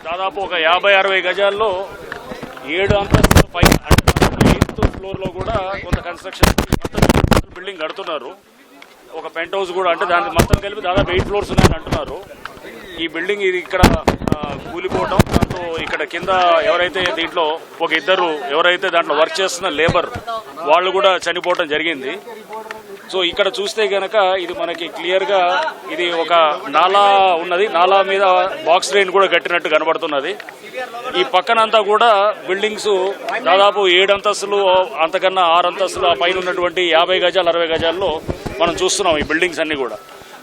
దాదాపు ఒక 50-60 గజాల్లో 7 అంతస్తుల పై అంటే 8th ఫ్లోర్లో కూడా కొంత కన్స్ట్రక్షన్ బిల్డింగ్ కడుతున్నారు. ఒక పెంట్ హౌస్ కూడా అంటే దానికి మొత్తం కలిపి దాదాపు 8 ఫ్లోర్స్ ఉన్నాయని అంటున్నారు. ఈ బిల్డింగ్ ఇది ఇక్కడ కూలిపోవడం, దాంతో ఇక్కడ కింద ఎవరైతే దీంట్లో ఒక ఇద్దరు ఎవరైతే దాంట్లో వర్క్ చేస్తున్న లేబర్ వాళ్ళు కూడా చనిపోవడం జరిగింది. సో ఇక్కడ చూస్తే గనక ఇది మనకి క్లియర్ గా ఇది ఒక నాలా ఉన్నది, నాలా మీద బాక్స్ డ్రైన్ కూడా కట్టినట్టు కనబడుతున్నది. ఈ పక్కనంతా కూడా బిల్డింగ్స్ దాదాపు 7 అంతస్తులు అంతకన్నా 6 అంతస్తులు ఆ పైన ఉన్నటువంటి 50 గజాలు 60 గజాల్లో మనం చూస్తున్నాం ఈ బిల్డింగ్స్ అన్ని కూడా.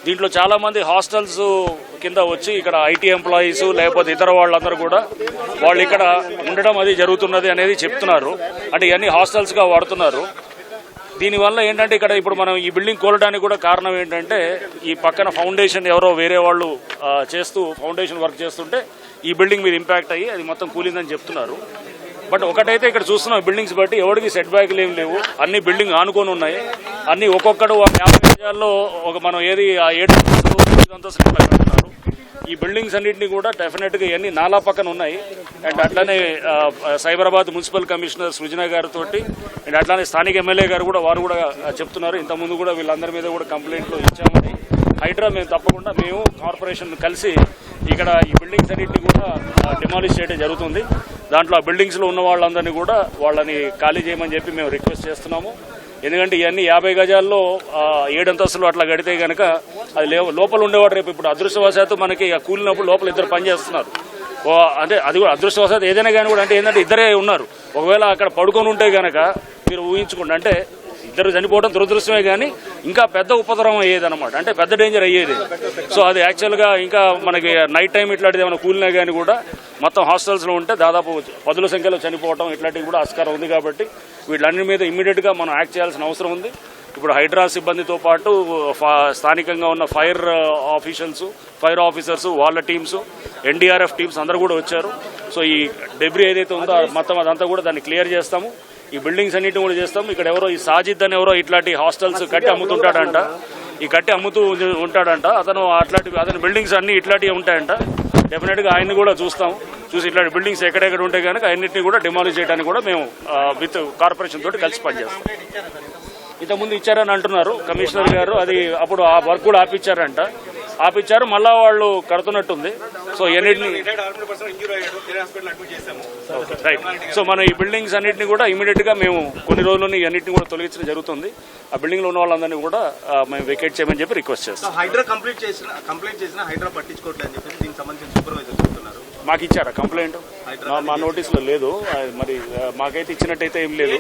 దీంట్లో చాలా మంది హాస్టల్స్ కింద వచ్చి ఇక్కడ ఐటీ ఎంప్లాయీస్ లేకపోతే ఇతర వాళ్ళందరూ కూడా వాళ్ళు ఇక్కడ ఉండడం అది జరుగుతున్నది అనేది చెప్తున్నారు. అంటే ఇవన్నీ హాస్టల్స్ గా వాడుతున్నారు. దీనివల్ల ఏంటంటే ఇక్కడ ఇప్పుడు మనం ఈ బిల్డింగ్ కోలడానికి కూడా కారణం ఏంటంటే ఈ పక్కన ఫౌండేషన్ ఎవరో వేరే వాళ్ళు చేస్తూ ఫౌండేషన్ వర్క్ చేస్తుంటే ఈ బిల్డింగ్ మీద ఇంపాక్ట్ అయ్యి అది మొత్తం కూలిందని చెప్తున్నారు. బట్ ఒకటైతే ఇక్కడ చూస్తున్నాం బిల్డింగ్స్ బట్టి ఎవరికి సెట్ బ్యాక్లు ఏం లేవు, అన్ని బిల్డింగ్ ఆనుకొని ఉన్నాయి. అన్ని ఒక్కొక్కడు 50 గజాల్లో ఒక మనం ఏది 7 అంతస్తులు 5 అంతస్తులు కడుతున్నారు. ఈ బిల్డింగ్స్ అన్నింటినీ కూడా డెఫినెట్ గా ఇవన్నీ నాలా పక్కన ఉన్నాయి. అండ్ అట్లానే సైబరాబాద్ మున్సిపల్ కమిషనర్ సృజన గారితో అండ్ అట్లానే స్థానిక ఎమ్మెల్యే గారు కూడా వారు కూడా చెప్తున్నారు ఇంతకుముందు కూడా వీళ్ళందరి మీద కూడా కంప్లైంట్లు ఇచ్చామని. హైడ్రా మేము తప్పకుండా మేము కార్పొరేషన్ కలిసి ఇక్కడ ఈ బిల్డింగ్స్ అన్నింటినీ కూడా డిమాలిష్ చేయడం జరుగుతుంది. దాంట్లో ఆ బిల్డింగ్స్ లో ఉన్న వాళ్ళందరినీ కూడా వాళ్ళని ఖాళీ చేయమని చెప్పి మేము రిక్వెస్ట్ చేస్తున్నాము. ఎందుకంటే ఇవన్నీ 50 గజాల్లో 7 అంతస్తులు అట్లా గడితే కనుక అది లోపల ఉండేవాడు రేపు ఇప్పుడు అదృష్టవశాత్తు మనకి కూలినప్పుడు లోపల ఇద్దరు పనిచేస్తున్నారు. అంటే అది కూడా అదృష్టవశాత్తు ఏదైనా కానీ కూడా అంటే ఏంటంటే ఇద్దరే ఉన్నారు. ఒకవేళ అక్కడ పడుకొని ఉంటే కనుక మీరు ఊహించుకోండి, అంటే ఇద్దరు చనిపోవడం దురదృష్టమే కానీ ఇంకా పెద్ద ఉపద్రవం అయ్యేదన్నమాట, అంటే పెద్ద డేంజర్ అయ్యేది. సో అది యాక్చువల్గా ఇంకా మనకి నైట్ టైం ఇట్లాంటిది ఏమైనా కూలినా కానీ కూడా మొత్తం హాస్టల్స్లో ఉంటే దాదాపు 10ల సంఖ్యలో చనిపోవడం ఇట్లాంటివి కూడా ఆస్కారం ఉంది. కాబట్టి వీళ్ళన్నిటి మీద ఇమ్మీడియట్గా మనం యాక్ట్ చేయాల్సిన అవసరం ఉంది. ఇప్పుడు హైడ్రా సిబ్బందితో పాటు స్థానికంగా ఉన్న ఫైర్ ఆఫీసర్స్ వాళ్ళ టీమ్స్, ఎన్డీఆర్ఎఫ్ టీమ్స్ అందరూ కూడా వచ్చారు. సో ఈ డెబ్రీ ఏదైతే ఉందో మొత్తం అదంతా కూడా దాన్ని క్లియర్ చేస్తాము. ఈ బిల్డింగ్స్ అన్నిటిని కూడా చేస్తాం. ఇక్కడ ఎవరో ఈ సాజిద్ అని ఎవరో ఇట్లాంటి హాస్టల్స్ కట్టి అమ్ముతుంటాడంట, ఈ కట్టి అమ్ముతూ ఉంటాడంట అతని బిల్డింగ్స్ అన్ని ఇట్లాంటివి ఉంటాయంట. డెఫినెట్గా ఆయన్ని కూడా చూసి ఇట్లాంటి బిల్డింగ్స్ ఎక్కడెక్కడ ఉంటే కనుక అన్నింటినీ కూడా డిమాలిష్ చేయడానికి కూడా మేము విత్ కార్పొరేషన్ తోటి కలిసి పనిచేస్తాం. ఇంతకుముందు ఇచ్చారని అంటున్నారు కమిషనర్ గారు, అది అప్పుడు ఆ వర్క్ కూడా ఆపిచ్చారు మళ్ళా వాళ్ళు కడుతున్నట్టుంది. సో ఎన్నిటిని రైట్. సో మనం ఈ బిల్డింగ్స్ అన్నింటినీ కూడా ఇమీడియట్ గా మేము కొన్ని రోజుల్లోనే అన్నింటినీ కూడా తొలగించడం జరుగుతుంది. ఆ బిల్డింగ్ లో ఉన్న వాళ్ళందరినీ కూడా మేము వెకేట్ చేయమని చెప్పి రిక్వెస్ట్ చేస్తాం. హైడ్రా కంప్లైంట్ చేసిన హైడ్రా పట్టించుకోవట్లేదు అని చెప్పి దీనికి సంబంధించిన సూపర్వైజర్ చెప్తున్నారు. మాకు ఇచ్చారా కంప్లైంట్? మా నోటీసులో లేదు, మరి మాకైతే ఇచ్చినట్టయితే ఏం లేదు.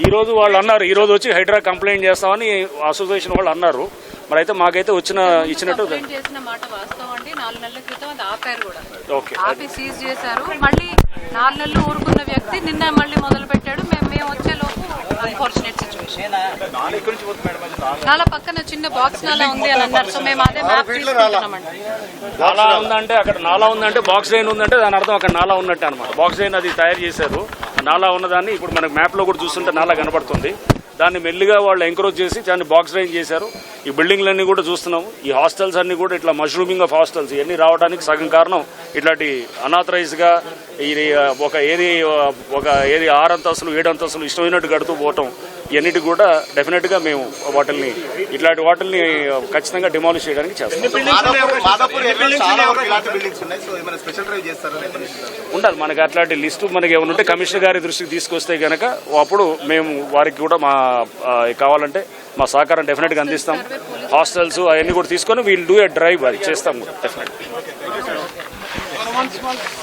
ఈ రోజు వాళ్ళు అన్నారు, ఈ రోజు వచ్చి హైడ్రా కంప్లైంట్ చేస్తామని అసోసియేషన్ వాళ్ళు అన్నారు. మరి అయితే మాకైతే ఇచ్చినట్టు చేసిన మాట వాస్తవం అండి. 4 నెలల క్రితం అది ఆపారు కూడా, ఓకే ఆపి సీజ్ చేశారు. మళ్ళీ 4 నెలలు ఊరుకున్న వ్యక్తి నిన్న మళ్ళీ మొదలు పెట్టాడు. మేము వచ్చేలోపు అన్ఫార్చునేట్ సిచ్యువేషన్. నాలా పక్కన చిన్న బాక్స్ నాలా ఉంది అని అన్నారు. సో మేము అదే మ్యాప్ తీసుకుంటున్నామండి. నాలా ఉందంటే అక్కడ నాలా ఉందంటే బాక్స్ డ్రైన్ ఉందంటే దాని అర్థం అక్కడ నాలా ఉన్నట్టు అనమాట. బాక్స్ డ్రైన్ అది తయారు చేశారు. నాలా ఉన్నదాన్ని ఇప్పుడు మనకు మ్యాప్ లో కూడా చూస్తుంటే నాలా కనబడుతుంది. దాన్ని మెల్లిగా వాళ్ళు ఎంకరేజ్ చేసి దాన్ని బాక్స్ డ్రైన్ చేశారు. ఈ బిల్డింగ్లన్నీ కూడా చూస్తున్నాము. ఈ హాస్టల్స్ అన్ని కూడా ఇట్లా మష్రూమింగ్ ఆఫ్ హాస్టల్స్ ఇవన్నీ రావడానికి సగం కారణం ఇట్లాంటి అనాథరైజ్ గా ఇది ఒక ఏది 6 అంతస్తులు 7 అంతస్తులు ఇష్టమైనట్టు కడుతూ పోవటం ఇవన్నిటి కూడా డెఫినెట్ గా మేము ఇట్లాంటి వాటిని ఖచ్చితంగా డిమాలిష్ చేయడానికి చేస్తాం. ఉండాలి మనకి అట్లాంటి లిస్టు మనకి ఏమైనా ఉంటే కమిషనర్ గారి దృష్టికి తీసుకొస్తే కనుక అప్పుడు మేము వారికి కూడా కావాలంటే మా సహకారం డెఫినెట్ గా అందిస్తాం. హాస్టల్స్ అవన్నీ కూడా తీసుకొని వీల్ డూ ఎ డ్రైవ్ అది చేస్తాం డెఫినెట్.